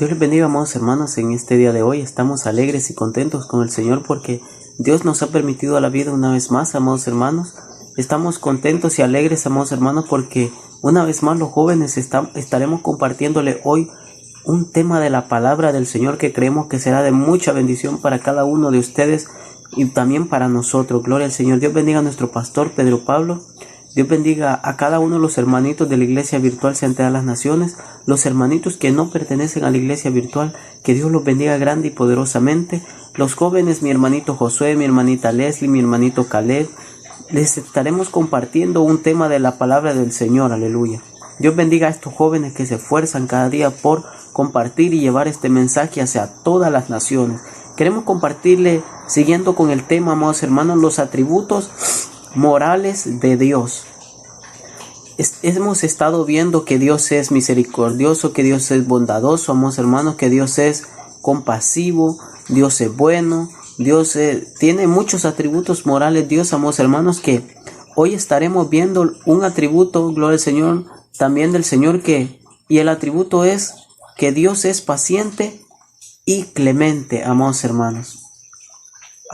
Dios les bendiga, amados hermanos. En este día de hoy estamos alegres y contentos con el Señor porque Dios nos ha permitido la vida una vez más, amados hermanos. Estamos contentos y alegres, amados hermanos, porque una vez más los jóvenes estaremos compartiéndole hoy un tema de la palabra del Señor que creemos que será de mucha bendición para cada uno de ustedes y también para nosotros. Gloria al Señor. Dios bendiga a nuestro pastor Pedro Pablo. Dios bendiga a cada uno de los hermanitos de la iglesia virtual Central de las Naciones, los hermanitos que no pertenecen a la iglesia virtual, que Dios los bendiga grande y poderosamente. Los jóvenes, mi hermanito Josué, mi hermanita Leslie, mi hermanito Caleb, les estaremos compartiendo un tema de la palabra del Señor, aleluya. Dios bendiga a estos jóvenes que se esfuerzan cada día por compartir y llevar este mensaje hacia todas las naciones. Queremos compartirle, siguiendo con el tema, amados hermanos, los atributos morales de Dios. Hemos estado viendo que Dios es misericordioso, que Dios es bondadoso, amados hermanos, que Dios es compasivo, Dios es bueno, Dios tiene muchos atributos morales, Dios, amados hermanos, que hoy estaremos viendo un atributo, gloria al Señor, también del Señor, y el atributo es que Dios es paciente y clemente, amados hermanos.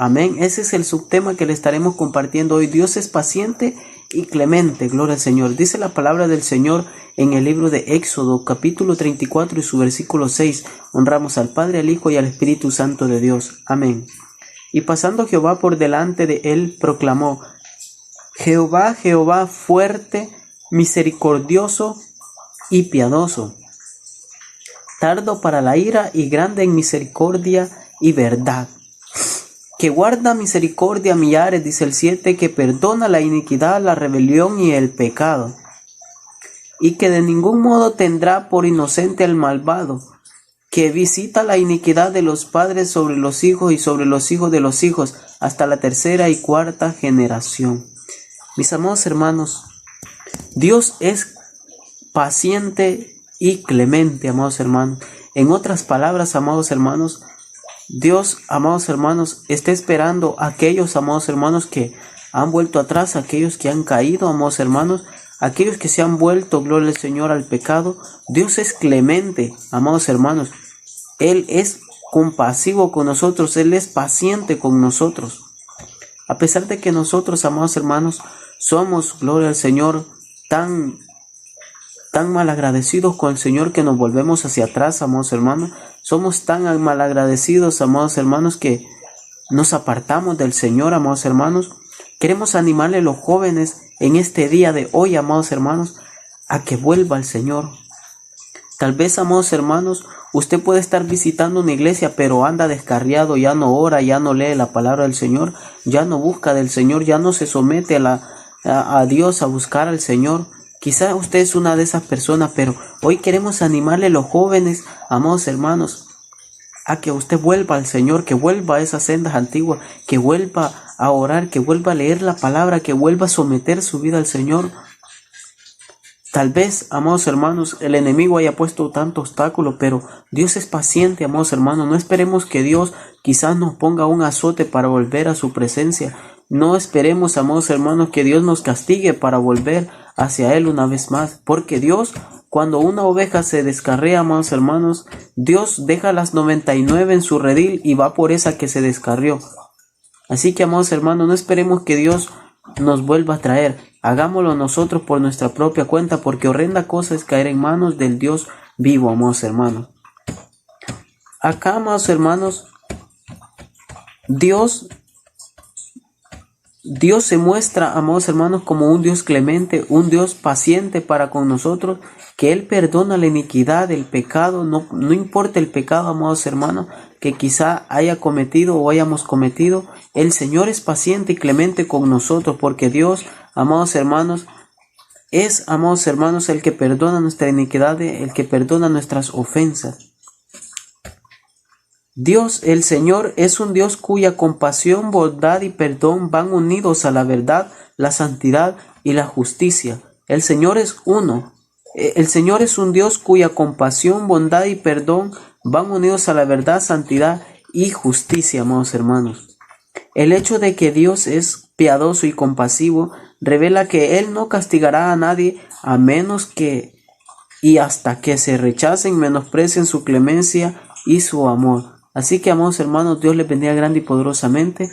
Amén. Ese es el subtema que le estaremos compartiendo hoy. Dios es paciente y clemente. Gloria al Señor. Dice la palabra del Señor en el libro de Éxodo, capítulo 34 y su versículo 6. Honramos al Padre, al Hijo y al Espíritu Santo de Dios. Amén. Y pasando Jehová por delante de él, proclamó: Jehová, Jehová, fuerte, misericordioso y piadoso, tardo para la ira y grande en misericordia y verdad, que guarda misericordia a millares, dice el 7, que perdona la iniquidad, la rebelión y el pecado, y que de ningún modo tendrá por inocente al malvado, que visita la iniquidad de los padres sobre los hijos y sobre los hijos de los hijos, hasta la tercera y cuarta generación. Mis amados hermanos, Dios es paciente y clemente, amados hermanos. En otras palabras, amados hermanos, Dios, amados hermanos, está esperando a aquellos, amados hermanos, que han vuelto atrás, aquellos que han caído, amados hermanos, aquellos que se han vuelto, gloria al Señor, al pecado. Dios es clemente, amados hermanos. Él es compasivo con nosotros, Él es paciente con nosotros. A pesar de que nosotros, amados hermanos, somos, gloria al Señor, tan malagradecidos con el Señor que nos volvemos hacia atrás, amados hermanos. Somos tan malagradecidos, amados hermanos, que nos apartamos del Señor, amados hermanos. Queremos animarle a los jóvenes en este día de hoy, amados hermanos, a que vuelva al Señor. Tal vez, amados hermanos, usted puede estar visitando una iglesia, pero anda descarriado, ya no ora, ya no lee la palabra del Señor, ya no busca del Señor, ya no se somete a Dios, a buscar al Señor. Quizá usted es una de esas personas, pero hoy queremos animarle a los jóvenes, amados hermanos, a que usted vuelva al Señor, que vuelva a esas sendas antiguas, que vuelva a orar, que vuelva a leer la palabra, que vuelva a someter su vida al Señor. Tal vez, amados hermanos, el enemigo haya puesto tanto obstáculo, pero Dios es paciente, amados hermanos. No esperemos que Dios quizás nos ponga un azote para volver a su presencia. No esperemos, amados hermanos, que Dios nos castigue para volver hacia Él una vez más. Porque Dios, cuando una oveja se descarría, amados hermanos, Dios deja las 99 en su redil y va por esa que se descarrió. Así que, amados hermanos, no esperemos que Dios nos vuelva a traer. Hagámoslo nosotros por nuestra propia cuenta, porque horrenda cosa es caer en manos del Dios vivo, amados hermanos. Acá, amados hermanos, Dios se muestra, amados hermanos, como un Dios clemente, un Dios paciente para con nosotros, que Él perdona la iniquidad, el pecado, no importa el pecado, amados hermanos, que quizá haya cometido o hayamos cometido. El Señor es paciente y clemente con nosotros, porque Dios, amados hermanos, es, amados hermanos, el que perdona nuestra iniquidad, el que perdona nuestras ofensas. Dios, el Señor, es un Dios cuya compasión, bondad y perdón van unidos a la verdad, la santidad y la justicia. El Señor es uno. El Señor es un Dios cuya compasión, bondad y perdón van unidos a la verdad, santidad y justicia, amados hermanos. El hecho de que Dios es piadoso y compasivo revela que Él no castigará a nadie a menos que y hasta que se rechacen, menosprecien su clemencia y su amor. Así que, amados hermanos, Dios les bendiga grande y poderosamente.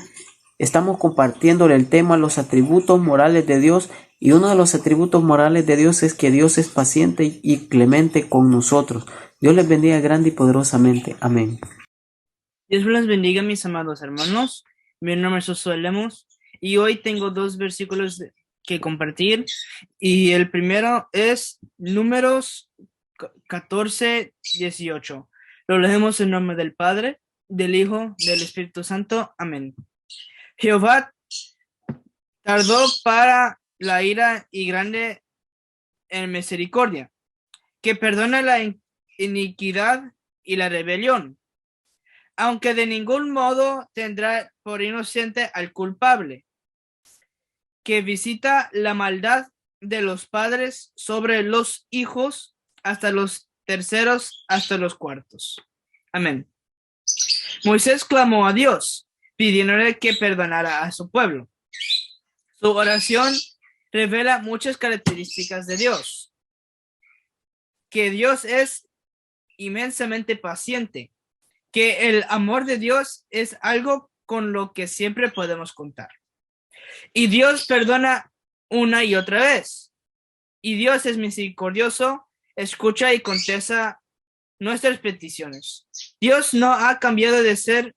Estamos compartiéndole el tema, los atributos morales de Dios, y uno de los atributos morales de Dios es que Dios es paciente y clemente con nosotros. Dios les bendiga grande y poderosamente. Amén. Dios les bendiga, mis amados hermanos. Mi nombre es Josué Lemos y hoy tengo 2 versículos que compartir. Y el primero es Números 14:18. Lo leemos en nombre del Padre, del Hijo, del Espíritu Santo. Amén. Jehová tardó para la ira y grande en misericordia, que perdona la iniquidad y la rebelión, aunque de ningún modo tendrá por inocente al culpable, que visita la maldad de los padres sobre los hijos hasta los terceros, hasta los cuartos. Amén. Moisés clamó a Dios, pidiéndole que perdonara a su pueblo. Su oración revela muchas características de Dios, que Dios es inmensamente paciente, que el amor de Dios es algo con lo que siempre podemos contar. Y Dios perdona una y otra vez. Y Dios es misericordioso, escucha y contesta nuestras peticiones. Dios no ha cambiado de ser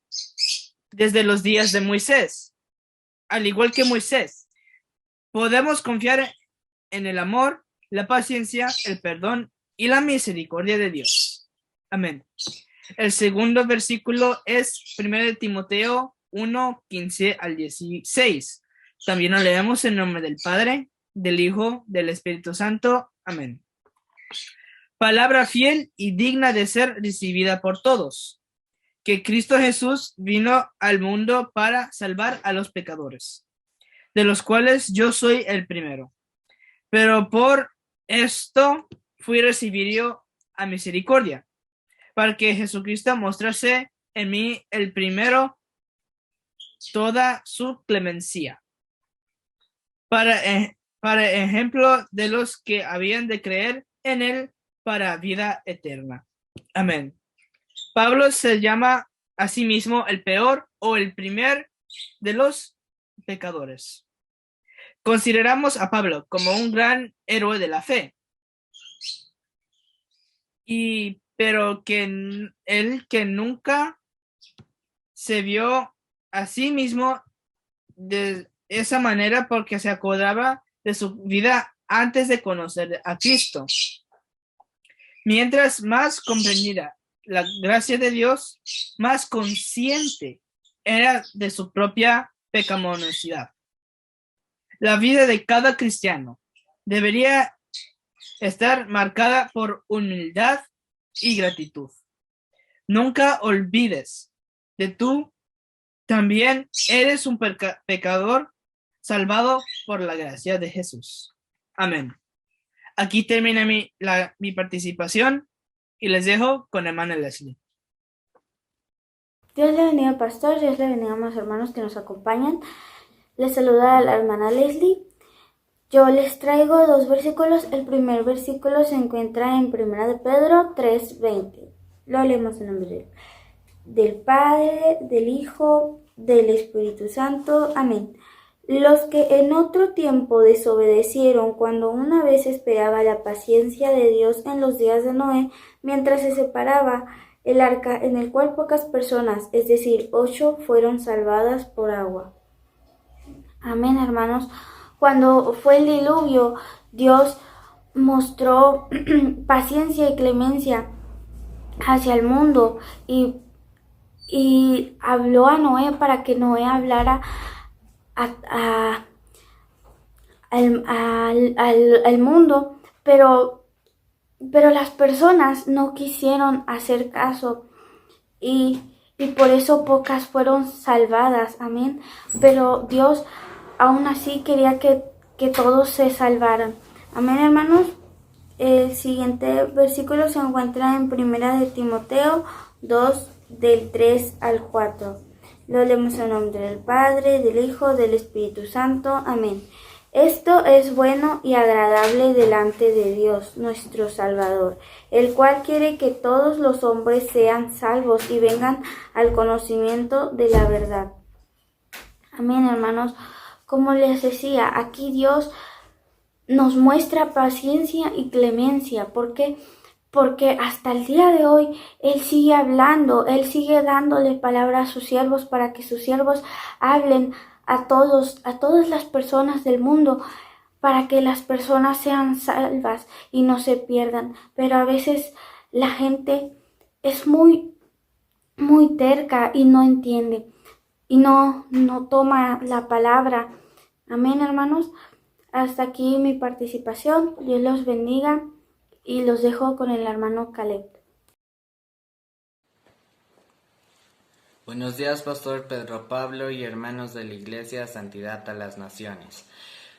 desde los días de Moisés. Al igual que Moisés, podemos confiar en el amor, la paciencia, el perdón y la misericordia de Dios. Amén. El segundo versículo es 1 Timoteo 1:15-16. También lo leemos en nombre del Padre, del Hijo, del Espíritu Santo. Amén. Palabra fiel y digna de ser recibida por todos, que Cristo Jesús vino al mundo para salvar a los pecadores, de los cuales yo soy el primero. Pero por esto fui recibido a misericordia, para que Jesucristo mostrase en mí el primero toda su clemencia, para ejemplo de los que habían de creer en él para vida eterna. Amén. Pablo se llama a sí mismo el peor o el primer de los pecadores. Consideramos a Pablo como un gran héroe de la fe, pero que él que nunca se vio a sí mismo de esa manera porque se acordaba de su vida antes de conocer a Cristo. Mientras más comprendida la gracia de Dios, más consciente era de su propia pecaminosidad. La vida de cada cristiano debería estar marcada por humildad y gratitud. Nunca olvides de tú también eres un pecador salvado por la gracia de Jesús. Amén. Aquí termina mi participación y les dejo con la hermana Leslie. Dios le bendiga, pastor. Dios le bendiga a los hermanos que nos acompañan. Les saluda a la hermana Leslie. Yo les traigo 2 versículos. El primer versículo se encuentra en 1 de Pedro 3:20. Lo leemos en nombre del Padre, del Hijo, del Espíritu Santo. Amén. Los que en otro tiempo desobedecieron cuando una vez esperaba la paciencia de Dios en los días de Noé, mientras se separaba el arca en el cual pocas personas, es decir, 8, fueron salvadas por agua. Amén, hermanos. Cuando fue el diluvio, Dios mostró paciencia y clemencia hacia el mundo y habló a Noé para que Noé hablara al mundo, pero las personas no quisieron hacer caso y por eso pocas fueron salvadas. Amén. Pero Dios aún así quería que todos se salvaran. Amén, hermanos. El siguiente versículo se encuentra en 1 de Timoteo 2, del 3 al 4. Lo leemos en nombre del Padre, del Hijo, del Espíritu Santo. Amén. Esto es bueno y agradable delante de Dios, nuestro Salvador, el cual quiere que todos los hombres sean salvos y vengan al conocimiento de la verdad. Amén, hermanos. Como les decía, aquí Dios nos muestra paciencia y clemencia. ¿Por qué? Porque hasta el día de hoy Él sigue hablando, Él sigue dándole palabra a sus siervos para que sus siervos hablen a todas las personas del mundo, para que las personas sean salvas y no se pierdan. Pero a veces la gente es muy terca y no entiende y no toma la palabra. Amén, hermanos. Hasta aquí mi participación. Dios los bendiga y los dejo con el hermano Caleb. Buenos días, Pastor Pedro Pablo y hermanos de la Iglesia Santidad a las Naciones.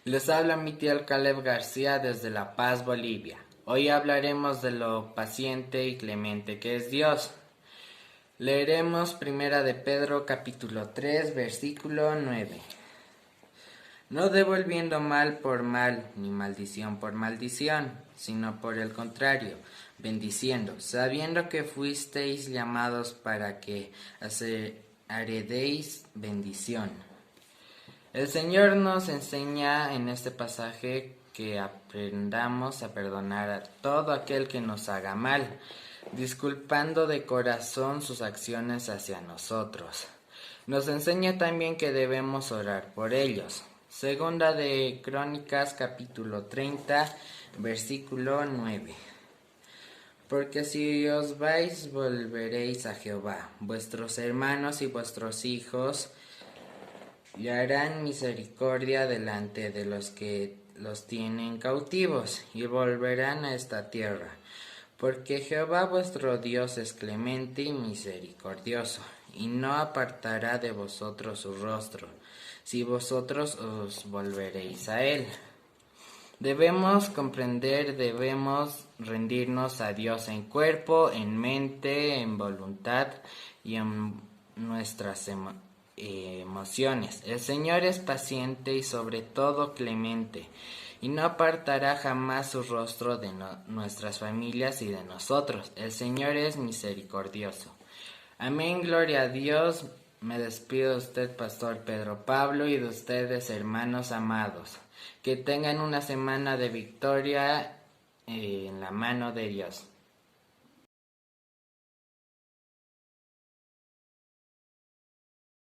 Les habla mi tío Caleb García desde La Paz, Bolivia. Hoy hablaremos de lo paciente y clemente que es Dios. Leeremos Primera de Pedro capítulo 3, versículo 9. No devolviendo mal por mal, ni maldición por maldición, sino por el contrario, bendiciendo, sabiendo que fuisteis llamados para que heredéis bendición. El Señor nos enseña en este pasaje que aprendamos a perdonar a todo aquel que nos haga mal, disculpando de corazón sus acciones hacia nosotros. Nos enseña también que debemos orar por ellos. Segunda de Crónicas capítulo 30, versículo 9. Porque si os vais, volveréis a Jehová, vuestros hermanos y vuestros hijos, y harán misericordia delante de los que los tienen cautivos, y volverán a esta tierra. Porque Jehová vuestro Dios es clemente y misericordioso, y no apartará de vosotros su rostro, si vosotros os volveréis a él. Debemos comprender, debemos rendirnos a Dios en cuerpo, en mente, en voluntad y en nuestras emociones. El Señor es paciente y sobre todo clemente, y no apartará jamás su rostro de nuestras familias y de nosotros. El Señor es misericordioso. Amén, gloria a Dios. Me despido de usted, Pastor Pedro Pablo, y de ustedes, hermanos amados. Que tengan una semana de victoria en la mano de Dios.